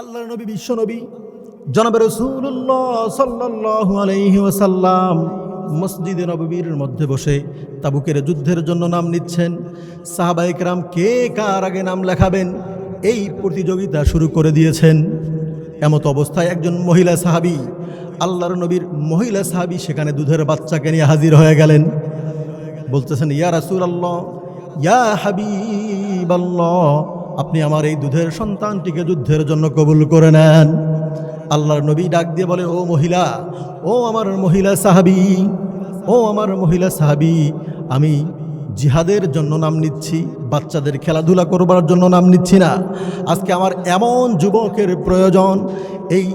আল্লাহর নবী বিশ্ব নবী জনাবে রাসূলুল্লাহ সাল্লাল্লাহু আলাইহি ওয়াসাল্লাম মসজিদে নববীর মধ্যে বসে তাবুকের যুদ্ধের জন্য নাম নিচ্ছেন। সাহাবায়ে কেরাম কে কার আগে নাম লেখাবেন এই প্রতিযোগিতা শুরু করে দিয়েছেন। এমত অবস্থায় একজন মহিলা সাহাবী, আল্লাহর নবীর মহিলা সাহাবী সেখানে দুধের বাচ্চাকে নিয়ে হাজির হয়ে গেলেন। বলতেছেন, ইয়া রাসূলুল্লাহ, ইয়া হাবিবাল্লাহ, আপনি আমার এই দুধের সন্তানটিকে যুদ্ধের জন্য কবুল করে নেন। আল্লাহর নবী ডাক দিয়ে বলে, ও মহিলা, ও আমার মহিলা সাহাবী, ও আমার মহিলা সাহাবী, আমি জিহাদের জন্য নাম নিচ্ছি, বাচ্চাদের খেলাধুলা করবার জন্য নাম নিচ্ছি না। আজকে আমার এমন যুবকের প্রয়োজন, এই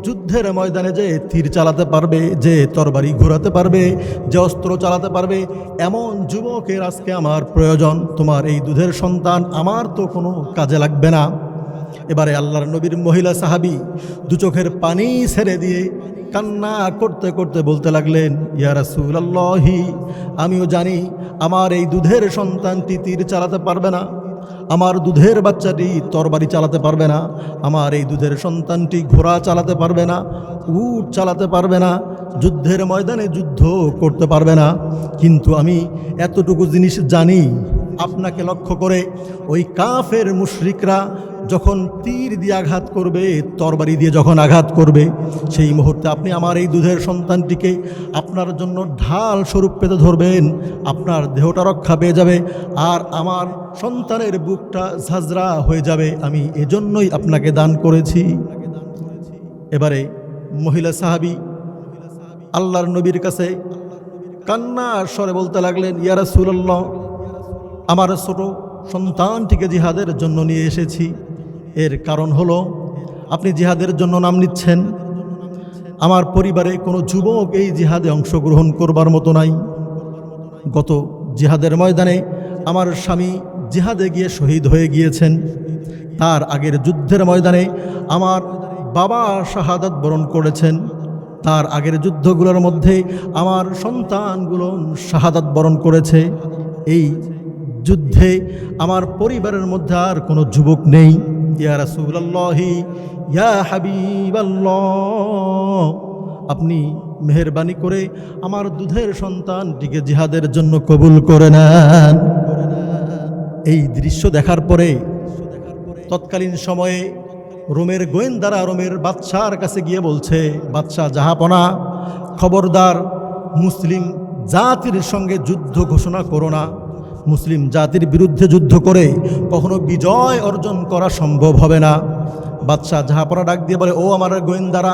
যুদ্ধের ময়দানে যে তীর চালাতে পারবে, যে তরবারি ঘোরাতে পারবে, যে অস্ত্র চালাতে পারবে, এমন যুবকের আজকে আমার প্রয়োজন। তোমার এই দুধের সন্তান আমার তো কোনো কাজে লাগবে না। এবারে আল্লাহর নবীর মহিলা সাহাবী দু চোখের পানি ছেড়ে দিয়ে কান্না করতে করতে বলতে লাগলেন, ইয়া রাসূলুল্লাহি, আমিও জানি আমার এই দুধের সন্তানটি তীর চালাতে পারবে না, আমার দুধের বাচ্চাটি তরবারি চালাতে পারবে না, আমার এই দুধের সন্তানটি ঘোড়া চালাতে পারবে না, উট চালাতে পারবে না, যুদ্ধের ময়দানে যুদ্ধ করতে পারবে না। কিন্তু আমি এতটুকু জিনিস জানি, আপনাকে লক্ষ্য করে ওই কাফের মুশরিকরা যখন তীর দিয়ে আঘাত করবে, তরবারি দিয়ে যখন আঘাত করবে, সেই মুহূর্তে আপনি আমার এই দুধের সন্তানটিকে আপনার জন্য ঢাল স্বরূপ পেতে ধরবেন, আপনার দেহটা রক্ষা পেয়ে যাবে, আর আমার সন্তানের বুকটা ঝাঁঝরা হয়ে যাবে। আমি এজন্যই আপনাকে দান করেছি। এবারে মহিলা সাহাবী আল্লাহর নবীর কাছে কান্নার স্বরে বলতে লাগলেন, ইয়া রাসূলুল্লাহ, আমার ছোট সন্তানটিকে জিহাদের জন্য নিয়ে এসেছি। এর কারণ হলো, আপনি জিহাদের জন্য নাম নিচ্ছেন, আমার পরিবারে কোনো যুবক এই জিহাদে অংশগ্রহণ করবার মতো নাই। গত জিহাদের ময়দানে আমার স্বামী জিহাদে গিয়ে শহীদ হয়ে গিয়েছেন, তার আগের যুদ্ধের ময়দানে আমার বাবা শাহাদাত বরণ করেছেন, তার আগের যুদ্ধগুলোর মধ্যে আমার সন্তানগুলো শাহাদাত বরণ করেছে। এই যুদ্ধে আমার পরিবারের মধ্যে আর কোনো যুবক নেই। ইয়া রাসূলুল্লাহি, ইয়া হাবিবাল্লাহ, আপনি মেহেরবানি করে আমার দুধের সন্তানটিকে জিহাদের জন্য কবুল করে নেন। এই দৃশ্য দেখার পরে তৎকালীন সময়ে রোমের গোয়েন্দারা রোমের বাদশার কাছে গিয়ে বলছে, বাদশাহ জাহাপনা, খবরদার, মুসলিম জাতির সঙ্গে যুদ্ধ ঘোষণা করো না। মুসলিম জাতির বিরুদ্ধে যুদ্ধ করে কখনো বিজয় অর্জন করা সম্ভব হবে না। বাদশাহ জাহাপনা ডাক দিয়ে বলে, ও আমার গোয়েন্দারা,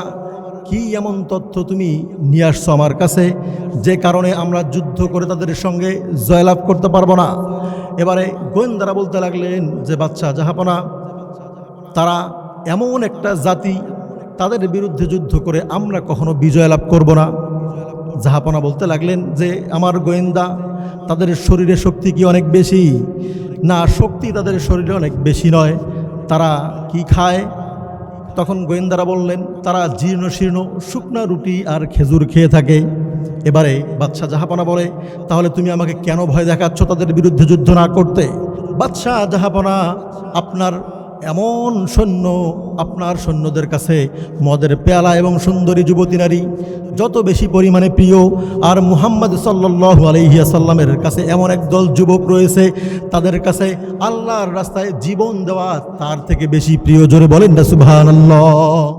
কি এমন তথ্য তুমি নিয়ে আসছো আমার কাছে, যে কারণে আমরা যুদ্ধ করে তাদের সঙ্গে জয়লাভ করতে পারবো না? এবারে গোয়েন্দারা বলতে লাগলেন যে, বাদশাহ জাহাপনা, তারা এমন একটা জাতি, তাদের বিরুদ্ধে যুদ্ধ করে আমরা কখনো বিজয় লাভ করব না। জাহাপনা বলতে লাগলেন যে, আমার গোয়েন্দা, তাদের শরীরে শক্তি কি অনেক বেশি? না, শক্তি তাদের শরীরে অনেক বেশি নয়। তারা কি খায়? তখন গোয়েন্দারা বললেন, তারা জীর্ণ শীর্ণ শুকনা রুটি আর খেজুর খেয়ে থাকে। এবারে বাদশাহ জাহাপনা বলে, তাহলে তুমি আমাকে কেন ভয় দেখাচ্ছ তাদের বিরুদ্ধে যুদ্ধ না করতে? বাদশাহ জাহাপনা, আপনার এমন সৈন্য, আপনার সৈন্যদের কাছে মদের পেয়ালা এবং সুন্দরী যুবতী নারী যত বেশি পরিমাণে প্রিয়, আর মুহাম্মদ সাল্লাল্লাহু আলাইহি ওয়াসাল্লামের কাছে এমন একদল যুবক রয়েছে, তাদের কাছে আল্লাহর রাস্তায় জীবন দেওয়া তার থেকে বেশি প্রিয়। জোরে বলেন না সুবহানাল্লাহ।